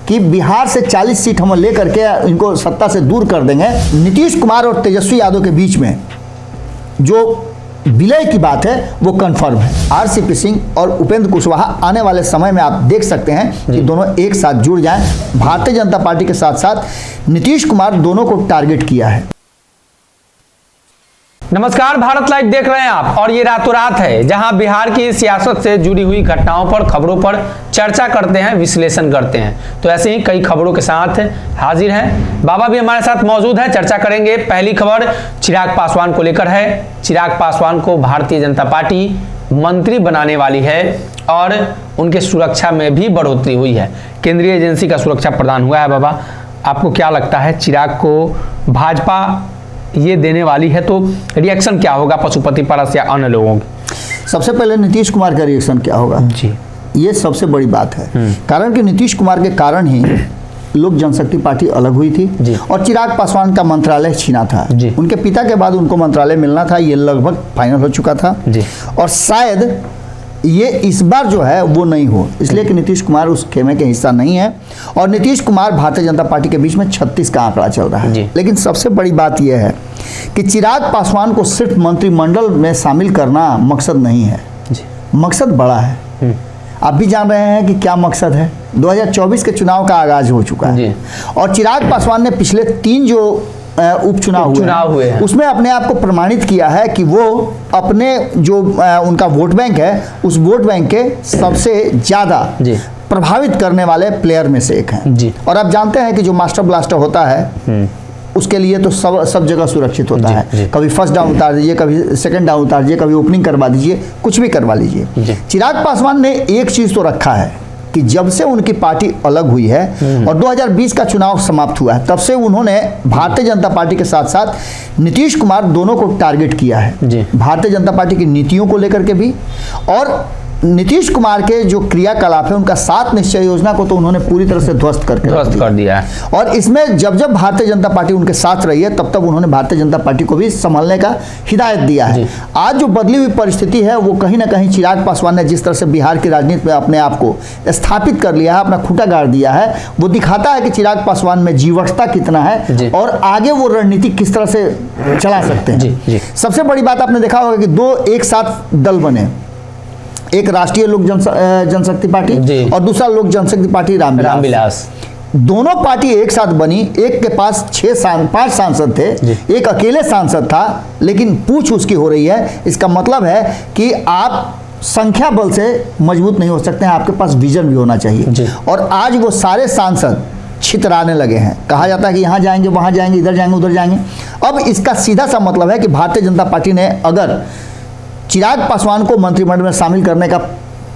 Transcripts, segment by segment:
कि बिहार से 40 सीट हम लेकर के इनको सत्ता से दूर कर देंगे। नीतीश कुमार और तेजस्वी यादव के बीच में जो विलय की बात है वो कंफर्म है। आरसीपी सिंह और उपेंद्र कुशवाहा आने वाले समय में आप देख सकते हैं कि दोनों एक साथ जुड़ जाएं। भारतीय जनता पार्टी के साथ साथ नीतीश कुमार दोनों को टारगेट किया है। नमस्कार, भारत लाइव देख रहे हैं आप और ये रातों रात है जहां बिहार की सियासत से जुड़ी हुई घटनाओं पर, खबरों पर चर्चा करते हैं, विश्लेषण करते हैं। तो ऐसे ही कई खबरों के साथ हाजिर हैं बाबा भी हमारे साथ मौजूद है। चर्चा करेंगे। पहली खबर चिराग पासवान को लेकर है। चिराग पासवान को भारतीय जनता पार्टी मंत्री बनाने वाली है और उनके सुरक्षा में भी बढ़ोतरी हुई है। केंद्रीय एजेंसी का सुरक्षा प्रदान हुआ है। बाबा, आपको क्या लगता है चिराग को भाजपा ये देने वाली है तो रिएक्शन क्या होगा पशुपति पारस या अन्य लोगों की? सबसे पहले नीतीश कुमार का रिएक्शन क्या होगा जी, ये सबसे बड़ी बात है। कारण कि नीतीश कुमार के कारण ही लोक जनशक्ति पार्टी अलग हुई थी और चिराग पासवान का मंत्रालय छीना था। उनके पिता के बाद उनको मंत्रालय मिलना था, ये लगभग फाइनल हो चुका था और शायद ये इस बार जो है वो नहीं हो, इसलिए कि नीतीश कुमार उस खेमे के हिस्सा नहीं है और नीतीश कुमार भारतीय जनता पार्टी के बीच में 36 का आंकड़ा चल रहा है। लेकिन सबसे बड़ी बात यह है कि चिराग पासवान को सिर्फ मंत्रिमंडल में शामिल करना मकसद नहीं है, मकसद बड़ा है। आप भी जान रहे हैं कि क्या मकसद है। 2024 के चुनाव का आगाज हो चुका है और चिराग पासवान ने पिछले 3 जो उपचुनाव हुए उसमें अपने आप को प्रमाणित किया है कि वो अपने जो उनका वोट बैंक है उस वोट बैंक के सबसे ज़्यादा प्रभावित करने वाले प्लेयर में से एक हैं। और आप जानते हैं कि जो मास्टर ब्लास्टर होता है उसके लिए तो सब जगह सुरक्षित होता है। कभी फर्स्ट डाउन उतार दीजिए, कभी सेकंड डाउन उतार दीजिए, कभी ओपनिंग करवा दीजिए, कुछ भी करवा लीजिए। चिराग पासवान ने एक चीज़ तो रखा है कि जब से उनकी पार्टी अलग हुई है और 2020 का चुनाव समाप्त हुआ है तब से उन्होंने भारतीय जनता पार्टी के साथ साथ नीतीश कुमार दोनों को टारगेट किया है। भारतीय जनता पार्टी की नीतियों को लेकर के भी और नीतीश कुमार के जो क्रियाकलाप है उनका 7 निश्चय योजना को तो उन्होंने पूरी तरह से ध्वस्त कर दिया है। और इसमें जब जब भारतीय जनता पार्टी उनके साथ रही है तब तब उन्होंने भारतीय जनता पार्टी को भी संभलने का हिदायत दिया है। आज जो बदली हुई परिस्थिति है वो कहीं ना कहीं चिराग पासवान ने जिस तरह से बिहार की राजनीति में अपने आप को स्थापित कर लिया है, अपना खूंटा गाड़ दिया है, वो दिखाता है कि चिराग पासवान में जीवटता कितना है और आगे वो रणनीति किस तरह से चला सकते हैं। सबसे बड़ी बात आपने देखा होगा कि 2 एक साथ दल बने, एक राष्ट्रीय लोक जनशक्ति पार्टी और दूसरा लोक जनशक्ति पार्टी रामविलास। दोनों पार्टी एक साथ बनी। एक के पास 5 सांसद थे, एक अकेले सांसद था, लेकिन पूछ उसकी हो रही है। इसका मतलब है कि आप संख्या बल से मजबूत नहीं हो सकते हैं, आपके पास विजन भी होना चाहिए। और आज वो सारे सांसद छितराने लगे हैं। कहा जाता है कि यहाँ जाएंगे, वहाँ जाएंगे, इधर जाएंगे, उधर जाएंगे। अब इसका सीधा सा मतलब है कि भारतीय जनता पार्टी ने अगर चिराग पासवान को मंत्रिमंडल में शामिल करने का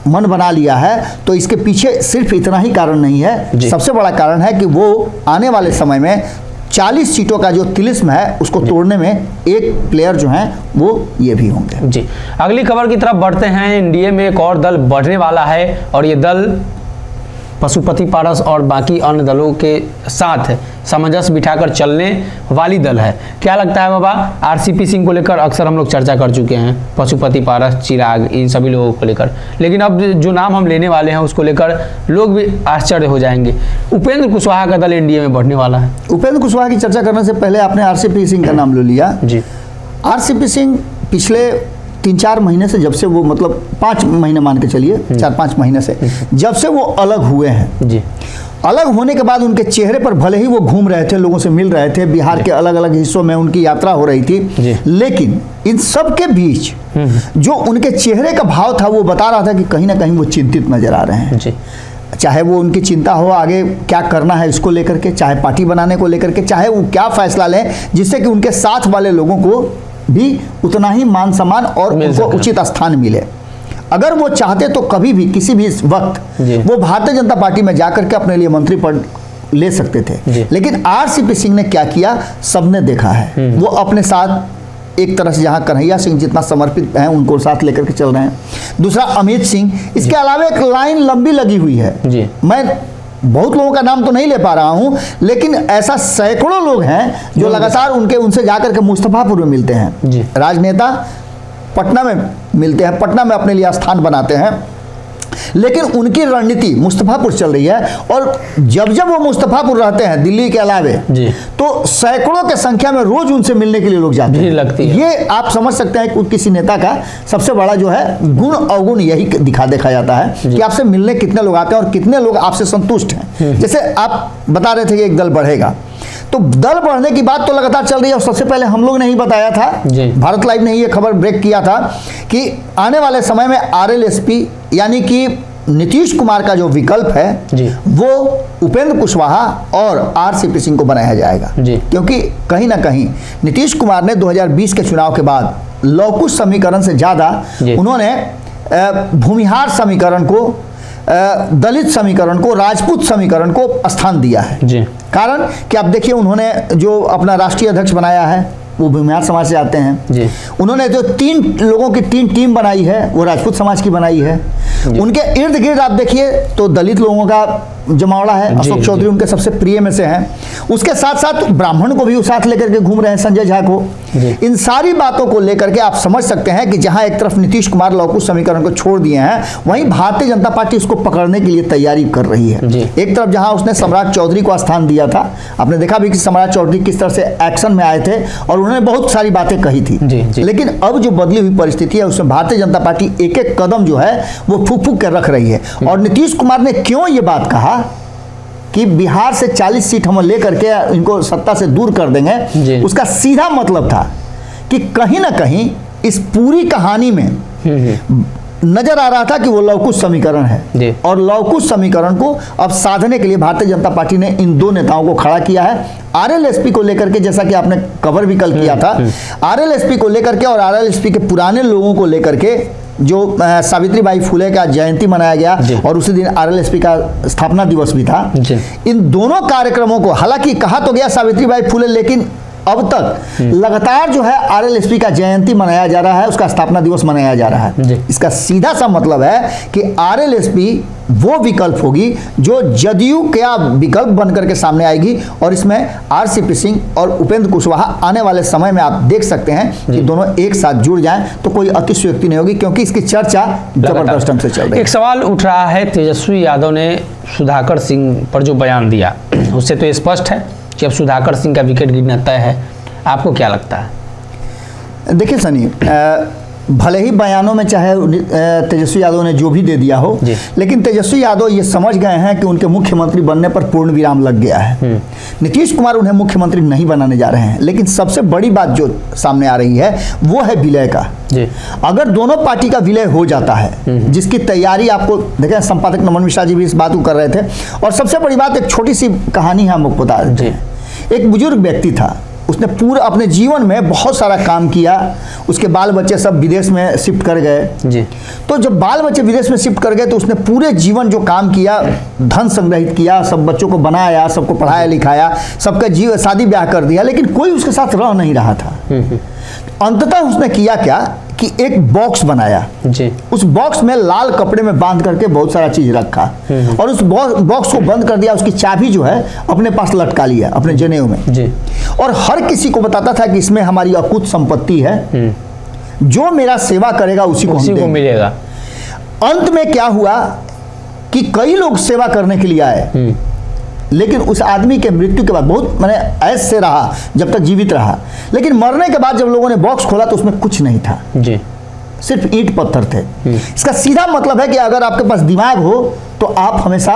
मन बना लिया है तो इसके पीछे सिर्फ इतना ही कारण नहीं है। सबसे बड़ा कारण है कि वो आने वाले समय में 40 सीटों का जो तिलिस्म है उसको तोड़ने में एक प्लेयर जो हैं वो ये भी होंगे। जी, अगली खबर की तरफ बढ़ते हैं। एनडीए में एक और दल बढ़ने वाला है और ये दल पशुपति पारस और बाकी अन्य दलों के साथ सामंजस्य बिठाकर चलने वाली दल है। क्या लगता है बाबा? आरसीपी सिंह को लेकर अक्सर हम लोग चर्चा कर चुके हैं, पशुपति पारस, चिराग, इन सभी लोगों को लेकर, लेकिन अब जो नाम हम लेने वाले हैं उसको लेकर लोग भी आश्चर्य हो जाएंगे। उपेंद्र कुशवाहा का दल एनडीए में बढ़ने वाला है। उपेंद्र कुशवाहा की चर्चा करने से पहले आपने आरसीपी सिंह का नाम ले लिया। जी, आरसीपी सिंह पिछले 3-4 महीने से, जब से वो मतलब 5 महीने मान के चलिए, 4-5 महीने से जब से वो अलग हुए हैं जी, अलग होने के बाद उनके चेहरे पर भले ही वो घूम रहे थे, लोगों से मिल रहे थे, बिहार के अलग अलग हिस्सों में उनकी यात्रा हो रही थी, लेकिन इन सब के बीच जो उनके चेहरे का भाव था वो बता रहा था कि कहीं ना कहीं वो चिंतित नजर आ रहे हैं जी। चाहे वो उनकी चिंता हो आगे क्या करना है इसको लेकर के, चाहे पार्टी बनाने को लेकर के, चाहे वो क्या फैसला लें जिससे कि उनके साथ वाले लोगों को भी उतना ही मान सम्मान और उनको उचित स्थान मिले। अगर वो चाहते तो कभी भी किसी भी वक्त वो भारतीय जनता पार्टी में जाकर के अपने लिए मंत्री पद ले सकते थे, लेकिन आरसीपी सिंह ने क्या किया सबने देखा है। वो अपने साथ एक तरह से जहां कन्हैया सिंह जितना समर्पित हैं उनको साथ लेकर के चल रहे हैं। दूसरा अमित सिंह, इसके अलावा एक लाइन लंबी लगी हुई है। मैं बहुत लोगों का नाम तो नहीं ले पा रहा हूं, लेकिन ऐसा सैकड़ों लोग हैं जो लगातार उनसे जाकर के मुस्तफापुर में मिलते हैं। राजनेता पटना में मिलते हैं, पटना में अपने लिए स्थान बनाते हैं। लेकिन उनकी रणनीति मुस्तफापुर चल रही है, और जब जब वो मुस्तफापुर रहते हैं दिल्ली के अलावे, तो सैकड़ों के संख्या में रोज उनसे मिलने के लिए लोग जाते हैं। लगती है। ये आप समझ सकते हैं कि किसी नेता का सबसे बड़ा जो है गुण अवगुण यही देखा जाता है कि आपसे मिलने कितने लोग आते हैं और कितने लोग आपसे संतुष्ट हैं। जैसे आप बता रहे थे कि एक दल बढ़ेगा, तो दल बढ़ने की बात तो लगातार चल रही है, और सबसे पहले हम लोग ने ही बताया था, भारत लाइव ने ही ये खबर ब्रेक किया था कि आने वाले समय में आरएलएसपी यानी कि नीतीश कुमार का जो विकल्प है वो उपेंद्र कुशवाहा और आरसीपी सिंह को बनाया जाएगा। क्योंकि कहीं ना कहीं नीतीश कुमार ने 2020 के चुनाव के बाद लौकुश समीकरण से ज़्यादा उन्होंने भूमिहार समीकरण को, दलित समीकरण को, राजपूत समीकरण को स्थान दिया है। कारण कि आप देखिए, उन्होंने जो अपना राष्ट्रीय अध्यक्ष बनाया है वो भूमिहार समाज से आते हैं। उन्होंने जो 3 लोगों की 3 टीम बनाई है वो राजपूत समाज की बनाई है। उनके इर्द गिर्द आप देखिए तो दलित लोगों का जमावड़ा है। अशोक चौधरी उनके सबसे प्रिय में से हैं। उसके साथ साथ ब्राह्मण को भी साथ लेकर के घूम रहे हैं, संजय झा को। इन सारी बातों को लेकर के आप समझ सकते हैं कि जहां एक तरफ नीतीश कुमार लौकुश समीकरण को छोड़ दिए हैं, वहीं भारतीय जनता पार्टी उसको पकड़ने के लिए तैयारी कर रही है। एक तरफ जहां उसने सम्राट चौधरी को स्थान दिया था, आपने देखा भी कि सम्राट चौधरी किस तरह से एक्शन में आए थे और उन्होंने बहुत सारी बातें कही थी। लेकिन अब जो बदली हुई परिस्थिति है उसमें भारतीय जनता पार्टी एक एक कदम जो है वो फूक फूक कर रख रही है। और नीतीश कुमार ने क्यों ये बात कहा कि बिहार से 40 सीट हम लेकर के इनको सत्ता से दूर कर देंगे, उसका सीधा मतलब था कि कहीं ना कहीं इस पूरी कहानी में नजर आ रहा था कि वो लवकुश समीकरण है, और लवकुश समीकरण को अब साधने के लिए भारतीय जनता पार्टी ने इन 2 नेताओं को खड़ा किया है। आरएलएसपी को लेकर के, जैसा कि आपने कवर भी कल किया था, आरएलएसपी को लेकर के और आरएलएसपी के पुराने लोगों को लेकर के जो सावित्रीबाई फुले का जयंती मनाया गया और उसी दिन आरएलएसपी का स्थापना दिवस भी था। इन दोनों कार्यक्रमों को हालांकि कहा तो गया सावित्रीबाई फुले, लेकिन अब तक लगातार जो है आरएलएसपी का जयंती मनाया जा रहा है, उसका स्थापना दिवस मनाया जा रहा है। इसका सीधा सा मतलब है कि आरएलएसपी वो विकल्प होगी जो जदयू का विकल्प बनकर के सामने आएगी, और इसमें आरसीपी सिंह और उपेंद्र कुशवाहा आने वाले समय में आप देख सकते हैं कि दोनों एक साथ जुड़ जाएं तो कोई अतिशयोक्ति नहीं होगी, क्योंकि इसकी चर्चा जबरदस्त ढंग से चल रही है। एक सवाल उठ रहा है, तेजस्वी यादव ने सुधाकर सिंह पर जो बयान दिया उससे तो स्पष्ट है कि अब सुधाकर सिंह का विकेट गिरना तय है। आपको क्या लगता है? देखिए सनी, भले ही बयानों में चाहे तेजस्वी यादव ने जो भी दे दिया हो, लेकिन तेजस्वी यादव ये समझ गए हैं कि उनके मुख्यमंत्री बनने पर पूर्ण विराम लग गया है। नीतीश कुमार उन्हें मुख्यमंत्री नहीं बनाने जा रहे हैं। लेकिन सबसे बड़ी बात जो सामने आ रही है वो है विलय का। अगर दोनों पार्टी का विलय हो जाता है, जिसकी तैयारी आपको देखें, संपादक नमन मिश्रा जी भी इस बात को कर रहे थे। और सबसे बड़ी बात, एक छोटी सी कहानी हम आपको बता देते हैं। एक बुजुर्ग व्यक्ति था, उसने पूरा अपने जीवन में बहुत सारा काम किया, उसके बाल बच्चे सब विदेश में शिफ्ट कर गए। तो जब बाल बच्चे विदेश में शिफ्ट कर गए तो उसने पूरे जीवन जो काम किया, धन संग्रहित किया, सब बच्चों को बनाया, सबको पढ़ाया लिखाया, सबका जीवन शादी ब्याह कर दिया, लेकिन कोई उसके साथ रह नहीं रहा था। अंततः उसने किया क्या कि एक बॉक्स बनाया। उस बॉक्स में लाल कपड़े में बांध करके बहुत सारा चीज रखा, और उस बॉक्स को बंद कर दिया। उसकी चाबी जो है अपने पास लटका लिया अपने जनेऊ में, और हर किसी को बताता था कि इसमें हमारी अकुत संपत्ति है, जो मेरा सेवा करेगा उसी को मिलेगा। अंत में क्या हुआ कि कई लोग सेवा करने के लिए आए, लेकिन उस आदमी के मृत्यु के बाद बहुत मैंने ऐश से रहा जब तक जीवित रहा, लेकिन मरने के बाद जब लोगों ने बॉक्स खोला तो उसमें कुछ नहीं था, सिर्फ ईंट पत्थर थे। इसका सीधा मतलब है कि अगर आपके पास दिमाग हो तो आप हमेशा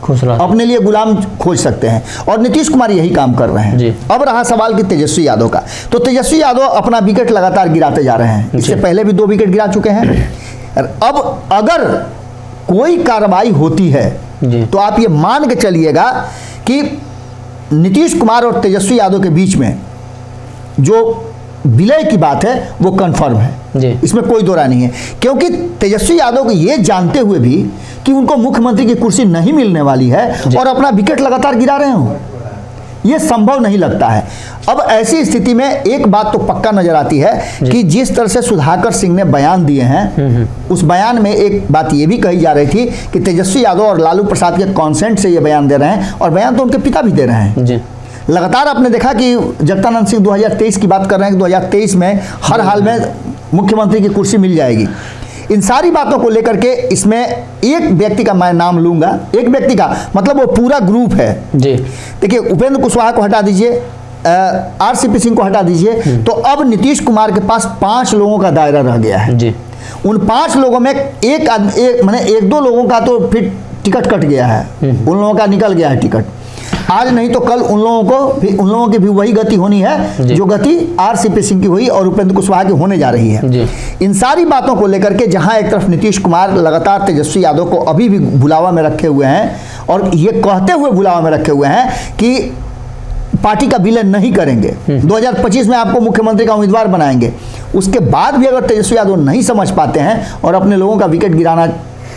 अपने लिए गुलाम खोज सकते हैं, और नीतीश कुमार यही काम कर रहे हैं। अब रहा सवाल कि तेजस्वी यादव का, तो तेजस्वी यादव अपना विकेट लगातार गिराते जा रहे हैं। इससे पहले भी 2 विकेट गिरा चुके हैं। अब अगर कोई कार्रवाई होती है तो आप ये मान के चलिएगा कि नीतीश कुमार और तेजस्वी यादव के बीच में जो विलय की बात है वो कंफर्म है, इसमें कोई दो राय नहीं है। क्योंकि तेजस्वी यादव को ये जानते हुए भी कि उनको मुख्यमंत्री की कुर्सी नहीं मिलने वाली है और अपना विकेट लगातार गिरा रहे हो, ये संभव नहीं लगता है। अब ऐसी स्थिति में एक बात तो पक्का नजर आती है कि जिस तरह से सुधाकर सिंह ने बयान दिए हैं, उस बयान में एक बात ये भी कही जा रही थी कि तेजस्वी यादव और लालू प्रसाद के कॉन्सेंट से ये बयान दे रहे हैं, और बयान तो उनके पिता भी दे रहे हैं। लगातार आपने देखा कि जगदानंद सिंह 2023 की बात कर रहे हैं कि 2023 में हर हाल में मुख्यमंत्री की कुर्सी मिल जाएगी। इन सारी बातों को लेकर के इसमें एक व्यक्ति का मैं नाम लूंगा, एक व्यक्ति का मतलब वो पूरा ग्रुप है जी। देखिए, उपेंद्र कुशवाहा को हटा दीजिए, आरसीपी सिंह को हटा दीजिए, तो अब नीतीश कुमार के पास 5 लोगों का दायरा रह गया है जी। उन 5 लोगों में माने एक दो लोगों का तो फिर टिकट कट गया है, उन लोगों का निकल गया है टिकट। आज नहीं तो कल उन लोगों की भी वही गति होनी है जो गति आरसीपी सिंह की हुई और उपेंद्र कुशवाहा की होने जा रही है जी। इन सारी बातों को लेकर के जहां एक तरफ नीतीश कुमार लगातार तेजस्वी यादव को अभी भी बुलावा में रखे हुए हैं और ये कहते हुए बुलावा में रखे हुए हैं कि पार्टी का विलय नहीं करेंगे, 2025 में आपको मुख्यमंत्री का उम्मीदवार बनाएंगे, उसके बाद भी अगर तेजस्वी यादव नहीं समझ पाते हैं और अपने लोगों का विकेट गिराना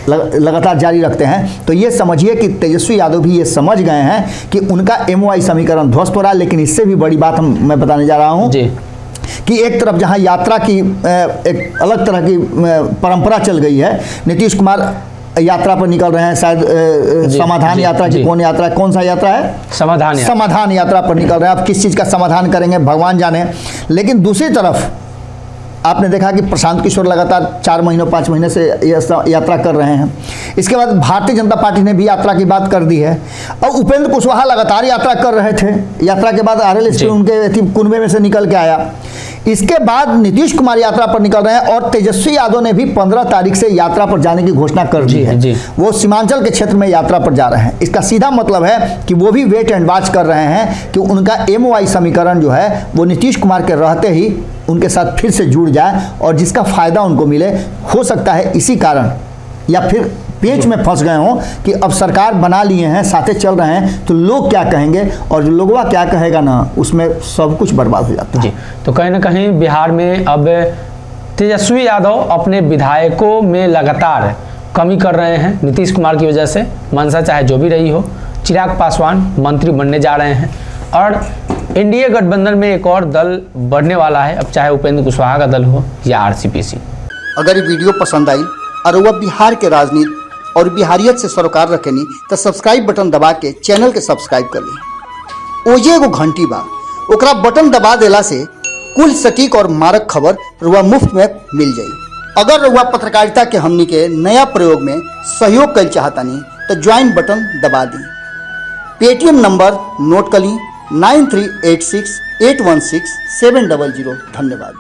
लगातार जारी रखते हैं, तो ये समझिए कि तेजस्वी यादव भी ये समझ गए हैं कि उनका MOI समीकरण ध्वस्त हो रहा है। लेकिन इससे भी बड़ी बात मैं बताने जा रहा हूँ कि एक तरफ जहां यात्रा की एक अलग तरह की परंपरा चल गई है, नीतीश कुमार यात्रा पर निकल रहे हैं, शायद समाधान यात्रा की कौन सा यात्रा है, समाधान यात्रा पर निकल रहे हैं। अब किस चीज़ का समाधान करेंगे भगवान जाने। लेकिन दूसरी तरफ आपने देखा कि प्रशांत किशोर लगातार 4 महीनों 5 महीने से यात्रा कर रहे हैं। इसके बाद भारतीय जनता पार्टी ने भी यात्रा की बात कर दी है और उपेंद्र कुशवाहा लगातार यात्रा कर रहे थे। यात्रा के बाद RLSP उनके कुनबे में से निकल के आया। इसके बाद नीतीश कुमार यात्रा पर निकल रहे हैं और तेजस्वी यादव ने भी 15 तारीख से यात्रा पर जाने की घोषणा कर दी है। वो सीमांचल के क्षेत्र में यात्रा पर जा रहे हैं। इसका सीधा मतलब है कि वो भी वेट एंड वॉच कर रहे हैं कि उनका MOI समीकरण जो है वो नीतीश कुमार के रहते ही उनके साथ फिर से जुड़ जाए और जिसका फायदा उनको मिले। हो सकता है इसी कारण या फिर पेच में फंस गए हों कि अब सरकार बना लिए हैं, साथे चल रहे हैं, तो लोग क्या कहेंगे और जो लोगवा क्या कहेगा ना, उसमें सब कुछ बर्बाद हो जाता है जी। तो कहीं ना कहीं बिहार में अब तेजस्वी यादव अपने विधायकों में लगातार कमी कर रहे हैं नीतीश कुमार की वजह से। मंशा चाहे जो भी रही हो, चिराग पासवान मंत्री बनने जा रहे हैं और NDA गठबंधन में एक और दल बढ़ने वाला है, अब चाहे उपेंद्र कुशवाहा का दल हो या आरसीपी सिंह। अगर ये वीडियो पसंद आई और वह बिहार के राजनीति और बिहारियत से सरोकार रखेनी तो सब्सक्राइब बटन दबा के चैनल के सब्सक्राइब कर ली। ओजे एगो घंटी बा, ओकरा बटन दबा देला से कुल सटीक और मारक खबर रुआ मुफ्त में मिल जाई। अगर रुआ पत्रकारिता के हमनी के नया प्रयोग में सहयोग कर चाहतानी तो ज्वाइन बटन दबा दी। पेटीएम नंबर नोट कर ली 9386816700। धन्यवाद।